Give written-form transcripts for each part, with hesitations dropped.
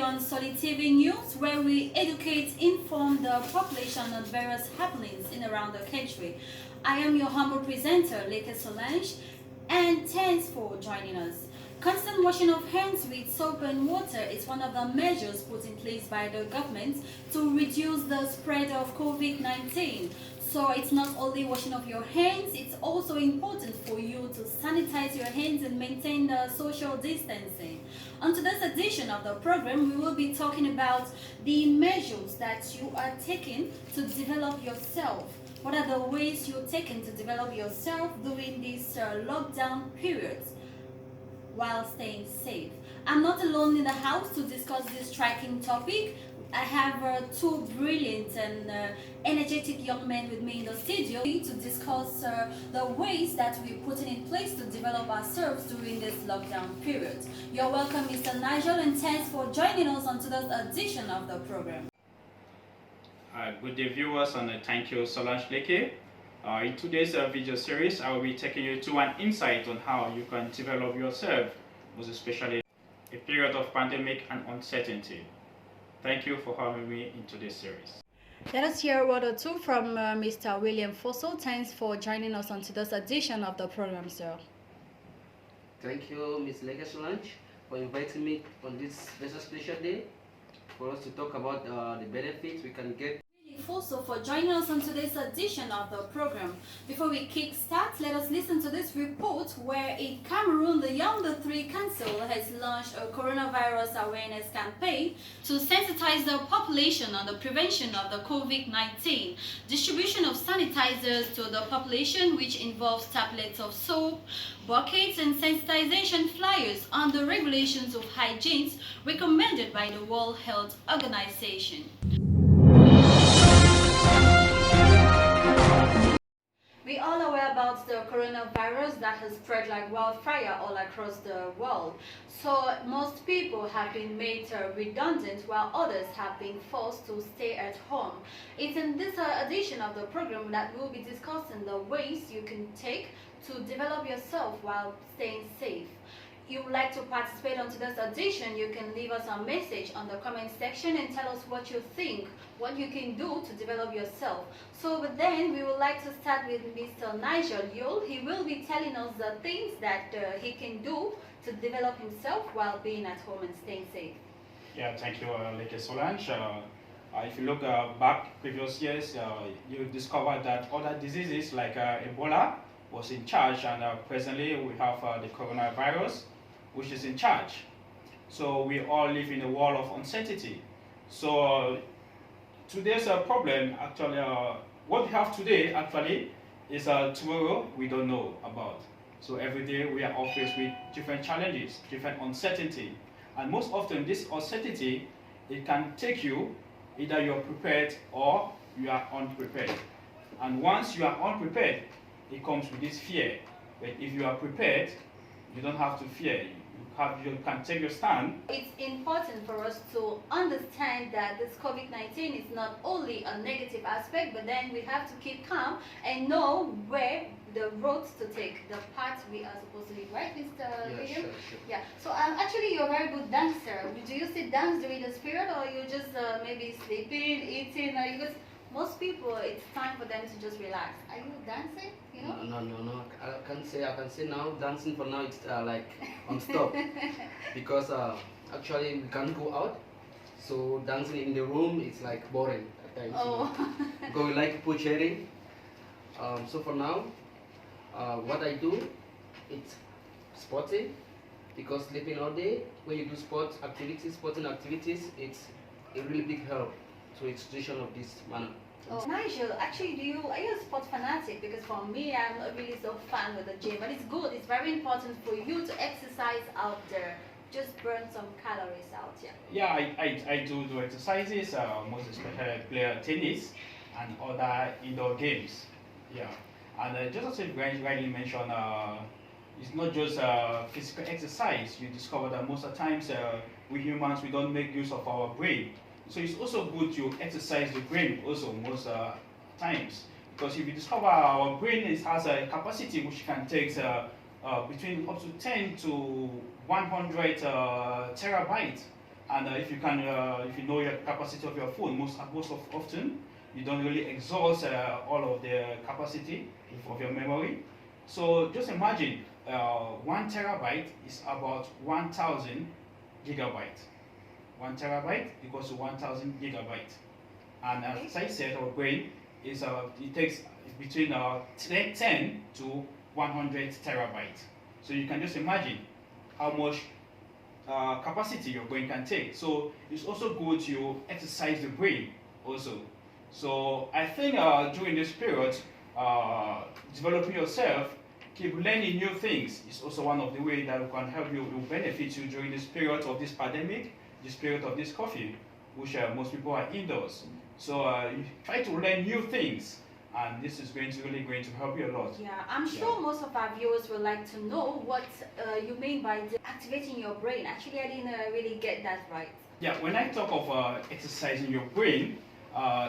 on SollyTV News, where we educate, inform the population on various happenings in around the country. I am your humble presenter, Leke Solange, and thanks for joining us. Constant washing of hands with soap and water is one of the measures put in place by the government to reduce the spread of COVID-19. So it's not only washing of your hands, it's also important for you to sanitize your hands and maintain the social distancing. On today's edition of the program, we will be talking about the measures that you are taking to develop yourself. What are the ways you're taking to develop yourself during this lockdown period while staying safe? I'm not alone in the house to discuss this striking topic. I have two brilliant and energetic young men with me in the studio to discuss the ways that we're putting in place to develop ourselves during this lockdown period. You're welcome, Mr. Nigel, and thanks for joining us on today's edition of the program. Good day, viewers, and thank you, Solange Leke. In today's video series, I will be taking you to an insight on how you can develop yourself, most especially a period of pandemic and uncertainty. Thank you for having me in today's series. Let us hear a word or two from Mr. William Fosso. Thanks for joining us on today's edition of the program, sir. Thank you, Ms. Leke Solange, for inviting me on this special day for us to talk about the benefits we can get. Also for joining us on today's edition of the program. Before we kick start, let us listen to this report where in Cameroon, the Young the 3 Council has launched a coronavirus awareness campaign to sensitize the population on the prevention of the COVID-19. Distribution of sanitizers to the population, which involves tablets of soap, buckets, and sensitization flyers on the regulations of hygiene recommended by the World Health Organization. We all aware about the coronavirus that has spread like wildfire all across the world. So most people have been made redundant while others have been forced to stay at home. It's in this edition of the program that we'll be discussing the ways you can take to develop yourself while staying safe. You would like to participate on today's edition, you can leave us a message on the comment section and tell us what you think, what you can do to develop yourself. So but then we would like to start with Mr. Nigel Yule. He will be telling us the things that he can do to develop himself while being at home and staying safe. Yeah, thank you, Leke Solange. If you look back previous years, you discover that other diseases like Ebola was in charge, and presently we have the coronavirus, which is in charge. So we all live in a world of uncertainty. So today's problem, actually, what we have today actually is tomorrow we don't know about. So every day we are all faced with different challenges, different uncertainty. And most often this uncertainty, it can take you, either you're prepared or you are unprepared. And once you are unprepared, it comes with this fear. But if you are prepared, you don't have to fear. You can take your stand. It's important for us to understand that this COVID-19 is not only a negative aspect, but then we have to keep calm and know where the roads to take, the path we are supposed to be, right, Mr. William? Sure. Yeah. So actually, you're a very good dancer. Do you still dance during this period, or you just maybe sleeping, eating, or you just? Most people, it's time for them to just relax. Are you dancing? You know? No. I can say now dancing for now it's like on stop because actually we can't go out. So dancing in the room it's like boring at times. Oh. Because we like people sharing. So for now, what I do, it's sporting, because sleeping all day, when you do sporting activities, it's a really big help to execution of this manner. Oh. Nigel, actually, are you a sport fanatic? Because for me, I'm not really so fan with the gym, but it's good. It's very important for you to exercise out there. Just burn some calories out here. Yeah, I do exercises, most especially play tennis and other indoor games. Yeah, and just as you rightly mentioned, it's not just physical exercise. You discover that most of the times we humans, we don't make use of our brain. So it's also good to exercise the brain also most times. Because if you discover our brain has a capacity which can take between up to 10 to 100 terabytes. And if you know your capacity of your phone, often you don't really exhaust all of the capacity of your memory. So just imagine 1 terabyte is about 1,000 gigabytes. 1 terabyte equals to 1,000 gigabytes. And as I said, our brain is it takes between 10 to 100 terabytes. So you can just imagine how much capacity your brain can take. So it's also good to exercise the brain also. So I think during this period, developing yourself, keep learning new things is also one of the ways that can help you, will benefit you during this period of this pandemic, this period of this curfew, which most people are indoors. So you try to learn new things, and this is really going to help you a lot. Yeah, I'm sure most of our viewers would like to know what you mean by activating your brain. Actually, I didn't really get that right. Yeah, when I talk of exercising your brain,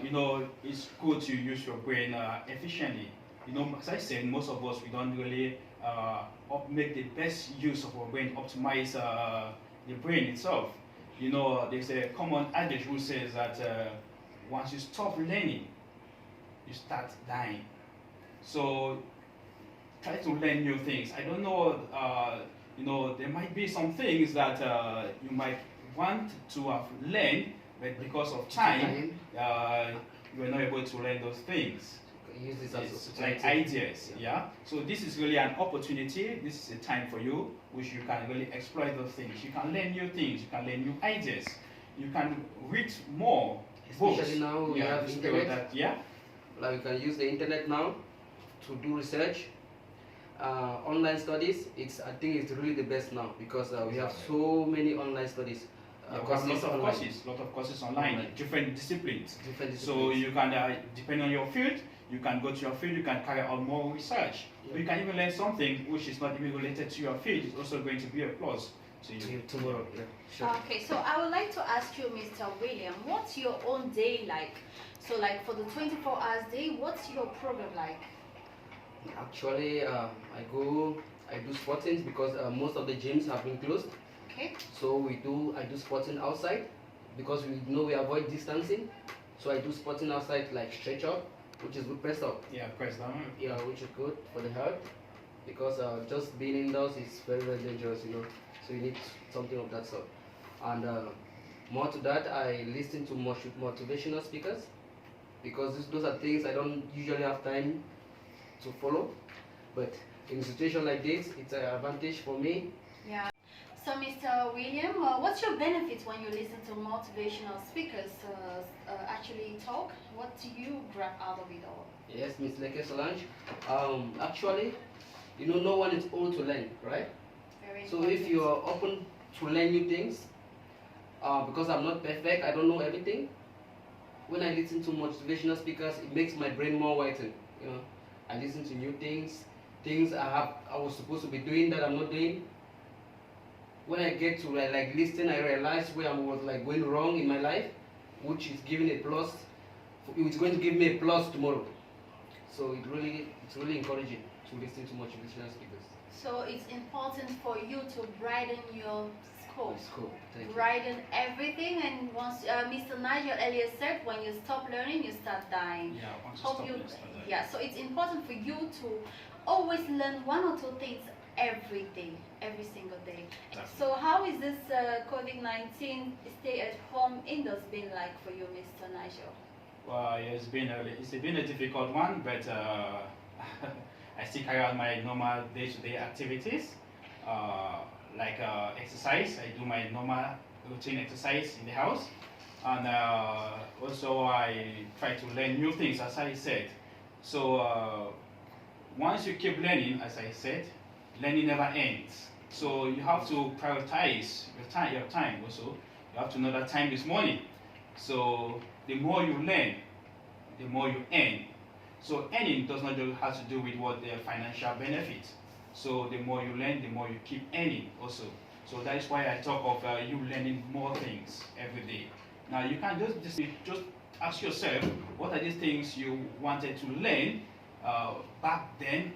you know, it's good to use your brain efficiently. You know, as I said, most of us, we don't really make the best use of our brain, optimize the brain itself. You know, there's a common adage who says that once you stop learning, you start dying. So try to learn new things. I don't know, you know, there might be some things that you might want to have learned, but because of time, you are not able to learn those things. Use this as like ideas, yeah. So this is really an opportunity. This is a time for you, which you can really exploit those things. You can learn new things. You can learn new ideas. You can read more books. Especially now we have internet. Like we can use the internet now to do research, online studies. I think it's really the best now because we have so many online studies. Lots of courses online, different disciplines. So you can, depending on your field, you can go to your field, you can carry out more research. Yeah. You can even learn something which is not even related to your field. It's also going to be a plus to you tomorrow. Yeah, sure. Okay, so I would like to ask you, Mr. William, what's your own day like? So like for the 24 hours day, what's your program like? Actually, I do sporting because most of the gyms have been closed. Okay. So I do sporting outside because we know we avoid distancing. So I do sporting outside like stretch up, which is good, press up. Yeah, press down. Yeah, which is good for the health because just being indoors is very, very dangerous, you know. So you need something of that sort. And more to that, I listen to motivational speakers because those are things I don't usually have time to follow. But in a situation like this, it's an advantage for me. Yeah. So, Mr. William, what's your benefit when you listen to motivational speakers actually talk? What do you grab out of it all? Yes, Ms. Leke Solange. Actually, you know, no one is old to learn, right? Very so important. if you are open to learn new things, because I'm not perfect, I don't know everything. When I listen to motivational speakers, it makes my brain more whitened. You know, I listen to new things I was supposed to be doing that I'm not doing. When I get to like listen, I realize where I was like going wrong in my life, which is giving a plus. It's going to give me a plus tomorrow. So it's really encouraging to listen to motivational speakers. So it's important for you to brighten your scope. Thank brighten everything, and once Mr. Nigel earlier said, when you stop learning, you start dying. Yeah, once you stop, you start dying. Yeah, so it's important for you to always learn one or two things every day, every single day. Exactly. So how is this COVID-19 stay-at-home indoors been like for you, Mr. Nigel? Well, it's been a difficult one, but I still carry out my normal day-to-day activities, like exercise. I do my normal routine exercise in the house, and also I try to learn new things, as I said. So once you keep learning, as I said, learning never ends. So you have to prioritize your time also. You have to know that time is money. So the more you learn, the more you earn. So earning does not just have to do with what the financial benefits. So the more you learn, the more you keep earning also. So that is why I talk of you learning more things every day. Now you can just ask yourself, what are these things you wanted to learn back then,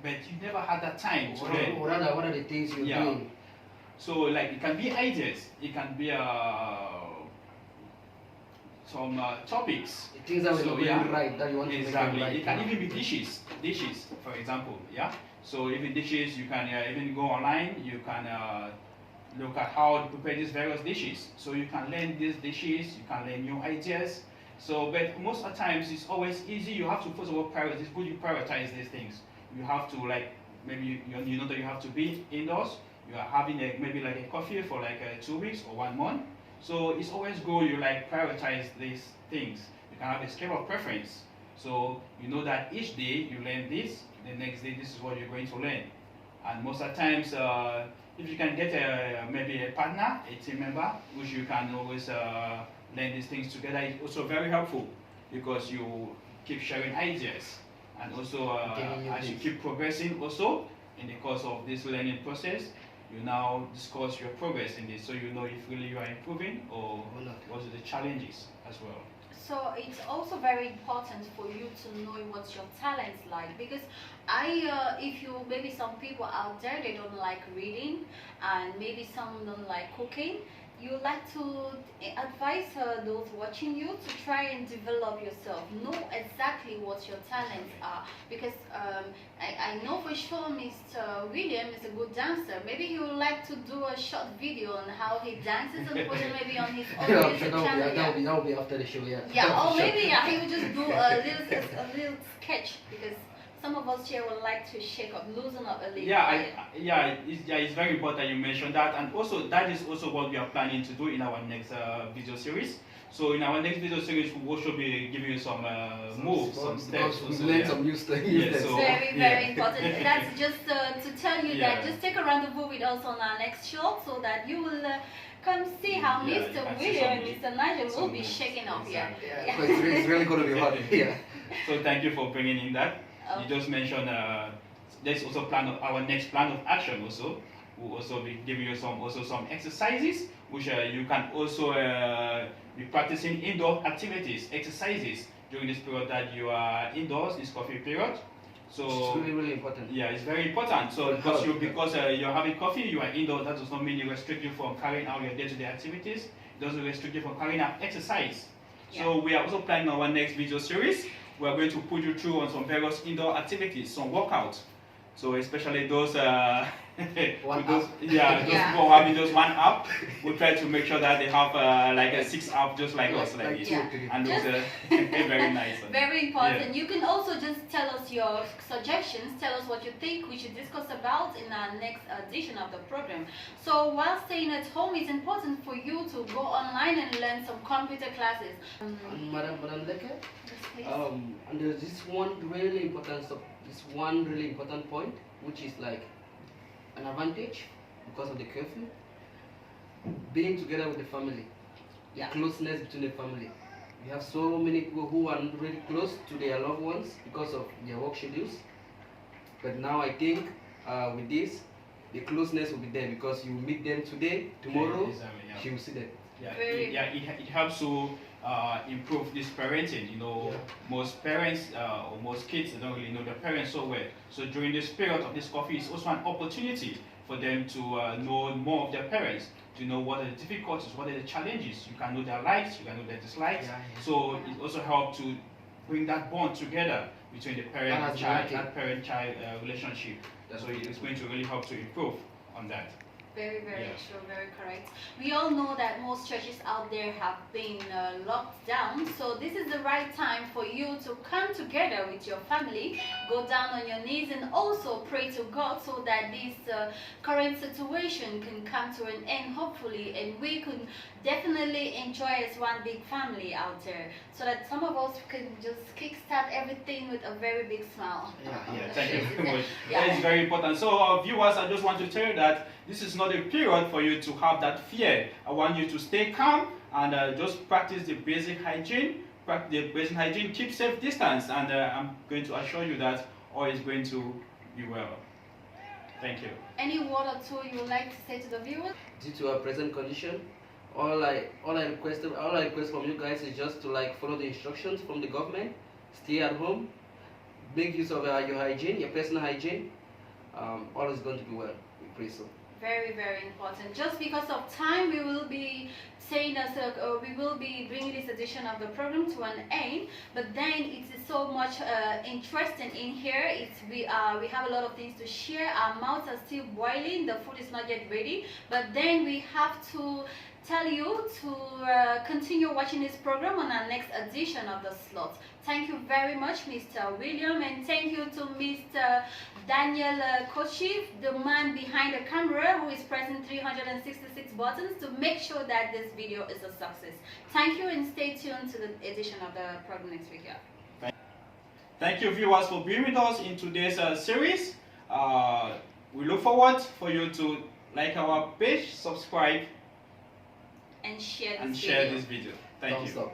but you never had that time to learn. What are the things you're doing So like it can be ideas, it can be some topics. Things that we're not doing right that you want to make them right. It can even be dishes, for example. Yeah. So even dishes, you can even go online. You can look at how to prepare these various dishes. So you can learn these dishes. You can learn new ideas. So, but most of the times it's always easy. You have to first of all prioritize these things. You have to like maybe you know that you have to be indoors. You are having maybe like a coffee for like 2 weeks or 1 month. So it's always good you like prioritize these things. You can have a scale of preference. So you know that each day you learn this, the next day this is what you're going to learn. And most of the times, if you can get maybe a partner, a team member, which you can always learn these things together, it's also very helpful because you keep sharing ideas. And also as you keep progressing also in the course of this learning process, you now discuss your progress in this, so you know if really you are improving or what are the challenges as well. So it's also very important for you to know what your talents like, because if you maybe some people out there they don't like reading and maybe some don't like cooking, you like to advise those watching you to try and develop yourself. Know exactly what your talents are, because I know for sure Mr. William is a good dancer. Maybe he would like to do a short video on how he dances and put it maybe on his own YouTube channel. That will be after the show, yeah. Yeah, or maybe he would just do a little sketch, because some of us here would like to shake up, loosen up a little. It's very important you mentioned that, and also that is also what we are planning to do in our next video series. So in our next video series, we will also be giving you some moves, some steps. We learn some new stuff. Very important. That's just to tell you that just take a rendezvous with us on our next show, so that you will come see how Mr. William and Mr. Nigel will be shaking up here. It's really going to be hard. Yeah. So thank you for bringing in that. You just mentioned there's also our next plan of action also. We'll also be giving you some exercises which you can also be practicing indoor activities, exercises during this period that you are indoors, this coffee period. So it's really important. Yeah, it's very important. So because you're having coffee, you are indoors, that does not mean you restrict you from carrying out your day-to-day activities. It doesn't restrict you from carrying out exercise. So we are also planning our next video series. We are going to put you through on some various indoor activities, some workouts. So especially those who are having just one app, we'll try to make sure that they have like a 6 app just like us, like this. And those are very nice. Very important. You can also just tell us your suggestions, tell us what you think we should discuss about in our next edition of the program. So while staying at home, it's important for you to go online and learn some computer classes. Madam Leke, and there's this one really important point, which is like an advantage because of the curfew. Being together with the family, the closeness between the family. We have so many people who are really close to their loved ones because of their work schedules. But now I think with this, the closeness will be there because you meet them today, tomorrow, she will see them. It helps to improve this parenting. You know, most parents or most kids don't really know their parents so well. So during this period of this coffee, it's also an opportunity for them to know more of their parents, to know what are the difficulties, what are the challenges. You can know their likes, you can know their dislikes. So it also helps to bring that bond together between the parent and child, that parent-child relationship. So it's going to really help to improve on that. Very true, very correct. We all know that most churches out there have been locked down, so this is the right time for you to come together with your family, go down on your knees and also pray to God so that this current situation can come to an end, hopefully, and we can definitely enjoy as one big family out there, so that some of us can just kickstart everything with a very big smile. Thank you very much. That is very important. So viewers, I just want to tell you that this is not a period for you to have that fear. I want you to stay calm and just practice the basic hygiene. Keep safe distance, and I'm going to assure you that all is going to be well. Thank you. Any word or two you would like to say to the viewers? Due to our present condition, all I request from you guys is just to follow the instructions from the government. Stay at home. Make use of your hygiene, your personal hygiene. All is going to be well. We pray so. Very, very important. Just because of time, we will be saying as we will be bringing this edition of the program to an end. But then it is so much interesting in here. We have a lot of things to share. Our mouths are still boiling. The food is not yet ready. But then we have to tell you to continue watching this program on our next edition of the slot. Thank you very much, Mr. William, and thank you to Mr. Daniel Kochi, the man behind the camera who is pressing 366 buttons to make sure that this video is a success. Thank you, and stay tuned to the edition of the program next week. Thank you, viewers, for being with us in today's series. We look forward for you to like our page, subscribe, and share this video. Thank you. Thumbs up.